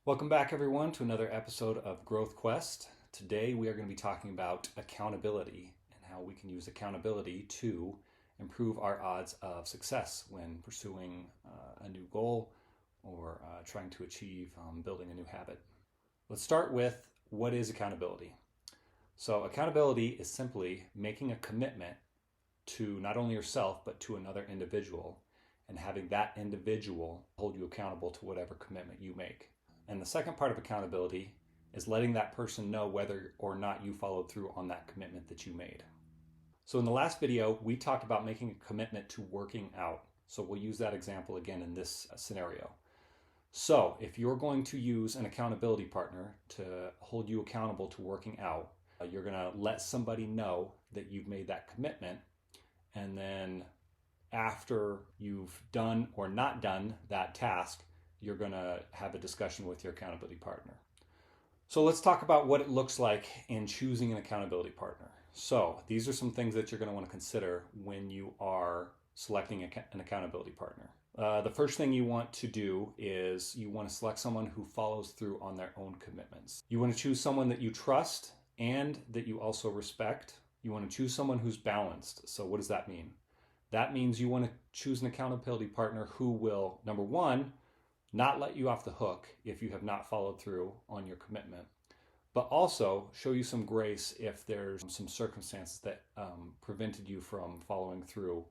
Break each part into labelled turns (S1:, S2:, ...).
S1: Welcome back, everyone, to another episode of Growth Quest. Today, we are going to be talking about accountability and how we can use accountability to improve our odds of success when pursuing a new goal or trying to achieve building a new habit. Let's start with what is accountability. So, accountability is simply making a commitment to not only yourself but to another individual and having that individual hold you accountable to whatever commitment you make. And the second part of accountability is letting that person know whether or not you followed through on that commitment that you made. So in the last video, we talked about making a commitment to working out. So we'll use that example again in this scenario. So if you're going to use an accountability partner to hold you accountable to working out, you're going to let somebody know that you've made that commitment. And then after you've done or not done that task, you're going to have a discussion with your accountability partner. So let's talk about what it looks like in choosing an accountability partner. So these are some things that you're going to want to consider when you are selecting an accountability partner. The first thing you want to do is you want to select someone who follows through on their own commitments. You want to choose someone that you trust and that you also respect. You want to choose someone who's balanced. So what does that mean? That means you want to choose an accountability partner who will, number one, not let you off the hook if you have not followed through on your commitment, but also show you some grace if there's some circumstances that prevented you from following through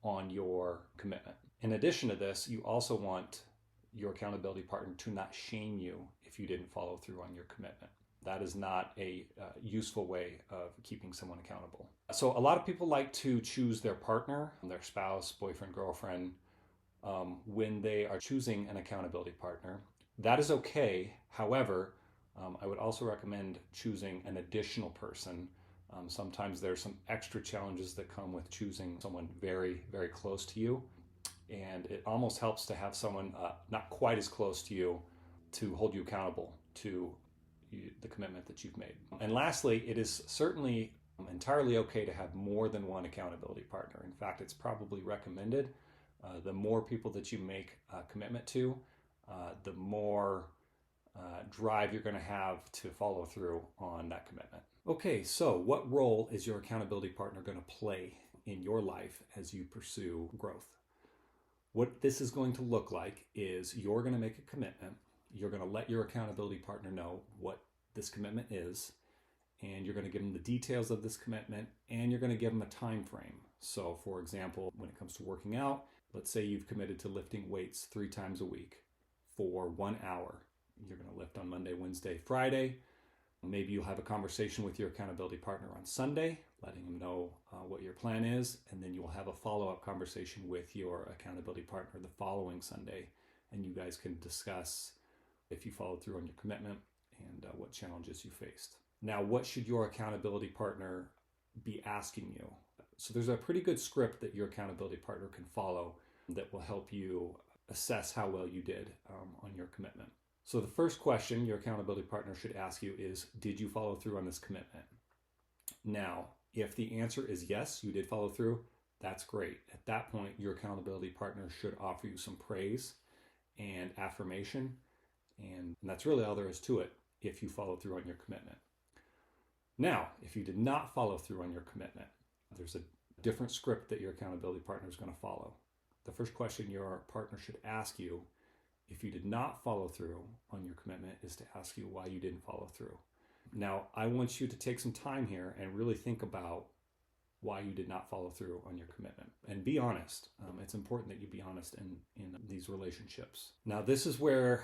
S1: on your commitment. In addition to this, you also want your accountability partner to not shame you if you didn't follow through on your commitment. That is not a useful way of keeping someone accountable. So a lot of people like to choose their partner, their spouse, boyfriend, girlfriend, when they are choosing an accountability partner. That is okay. However, I would also recommend choosing an additional person. Sometimes there's some extra challenges that come with choosing someone very, very close to you. And it almost helps to have someone not quite as close to you to hold you accountable to the commitment that you've made. And lastly, it is certainly entirely okay to have more than one accountability partner. In fact, it's probably recommended. The more people that you make a commitment to, the more drive you're going to have to follow through on that commitment. Okay, so what role is your accountability partner going to play in your life as you pursue growth? What this is going to look like is you're going to make a commitment. You're going to let your accountability partner know what this commitment is, and you're going to give them the details of this commitment, and you're going to give them a time frame. So for example, when it comes to working out, let's say you've committed to lifting weights 3 times a week for 1 hour. You're going to lift on Monday, Wednesday, Friday. Maybe you'll have a conversation with your accountability partner on Sunday, letting them know what your plan is, and then you'll have a follow-up conversation with your accountability partner the following Sunday, and you guys can discuss if you followed through on your commitment and what challenges you faced. Now, what should your accountability partner be asking you? So there's a pretty good script that your accountability partner can follow that will help you assess how well you did on your commitment. So the first question your accountability partner should ask you is, did you follow through on this commitment? Now, if the answer is yes, you did follow through, that's great. At that point, your accountability partner should offer you some praise and affirmation, and that's really all there is to it if you follow through on your commitment. Now, if you did not follow through on your commitment, there's a different script that your accountability partner is going to follow. The first question your partner should ask you if you did not follow through on your commitment is to ask you why you didn't follow through. Now, I want you to take some time here and really think about why you did not follow through on your commitment. And be honest. It's important that you be honest in these relationships. Now, this is where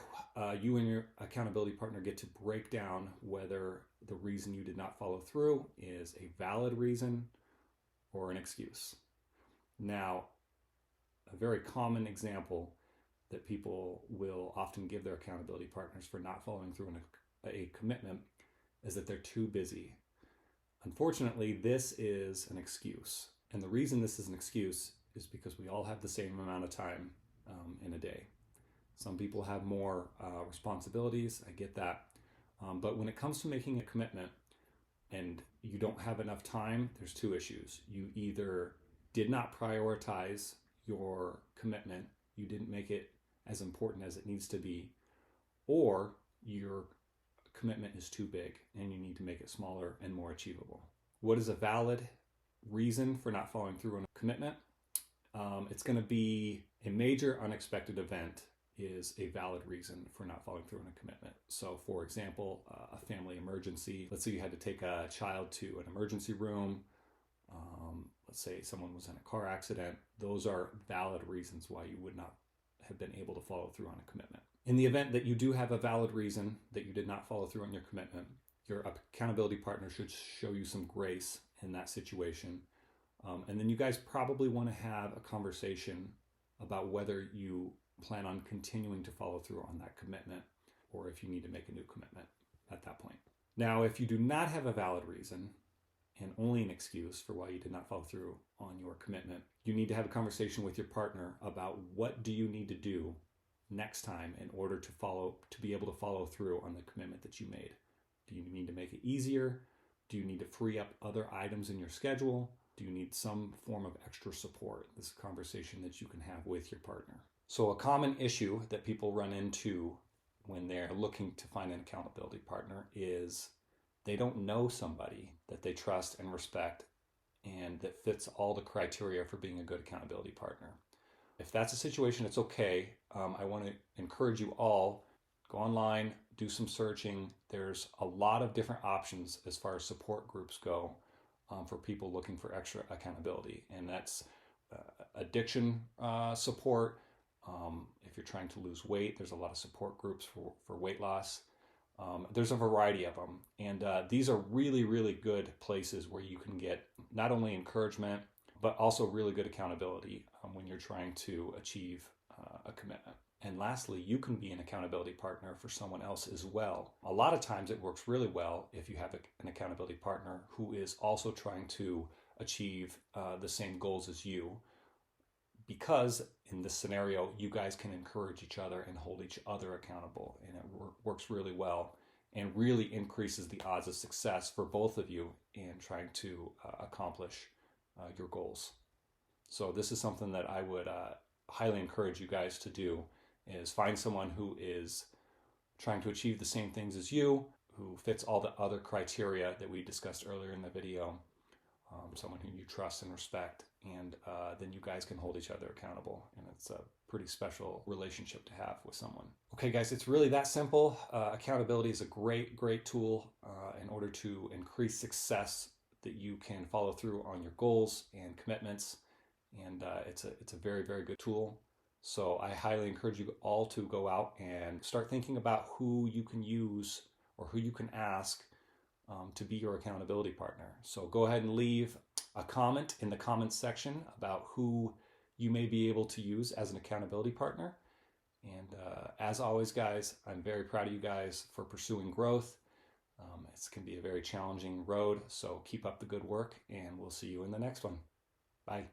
S1: you and your accountability partner get to break down whether the reason you did not follow through is a valid reason or an excuse. Now, a very common example that people will often give their accountability partners for not following through on a commitment is that they're too busy. Unfortunately, this is an excuse. And the reason this is an excuse is because we all have the same amount of time in a day. Some people have more responsibilities. I get that. But when it comes to making a commitment and you don't have enough time, there's 2 issues. You either did not prioritize your commitment, you didn't make it as important as it needs to be, or your commitment is too big and you need to make it smaller and more achievable. What is a valid reason for not following through on a commitment? It's going to be a major unexpected event is a valid reason for not following through on a commitment. So for example, a family emergency. Let's say you had to take a child to an emergency room. Let's say someone was in a car accident. Those are valid reasons why you would not have been able to follow through on a commitment. In the event that you do have a valid reason that you did not follow through on your commitment, your accountability partner should show you some grace in that situation. And then you guys probably want to have a conversation about whether you plan on continuing to follow through on that commitment or if you need to make a new commitment at that point. Now, if you do not have a valid reason and only an excuse for why you did not follow through on your commitment, you need to have a conversation with your partner about what do you need to do next time in order to be able to follow through on the commitment that you made. Do you need to make it easier? Do you need to free up other items in your schedule? Do you need some form of extra support? This is a conversation that you can have with your partner. So a common issue that people run into when they're looking to find an accountability partner is they don't know somebody that they trust and respect and that fits all the criteria for being a good accountability partner. If that's a situation, it's okay. I want to encourage you all, go online, do some searching. There's a lot of different options as far as support groups go for people looking for extra accountability. And that's addiction support. If you're trying to lose weight, there's a lot of support groups for weight loss. There's a variety of them. And these are really, really good places where you can get not only encouragement, but also really good accountability when you're trying to achieve a commitment. And lastly, you can be an accountability partner for someone else as well. A lot of times it works really well if you have an accountability partner who is also trying to achieve the same goals as you, because in this scenario, you guys can encourage each other and hold each other accountable, and it works really well and really increases the odds of success for both of you in trying to accomplish your goals. So this is something that I would highly encourage you guys to do, is find someone who is trying to achieve the same things as you, who fits all the other criteria that we discussed earlier in the video, someone who you trust and respect, and then you guys can hold each other accountable, and it's a pretty special relationship to have with someone. Okay guys, it's really that simple. Accountability is a great, great tool in order to increase success, that you can follow through on your goals and commitments, and it's a very, very good tool. So I highly encourage you all to go out and start thinking about who you can use or who you can ask to be your accountability partner. So go ahead and leave a comment in the comments section about who you may be able to use as an accountability partner. And as always, guys, I'm very proud of you guys for pursuing growth. It can be a very challenging road, so keep up the good work, and we'll see you in the next one. Bye.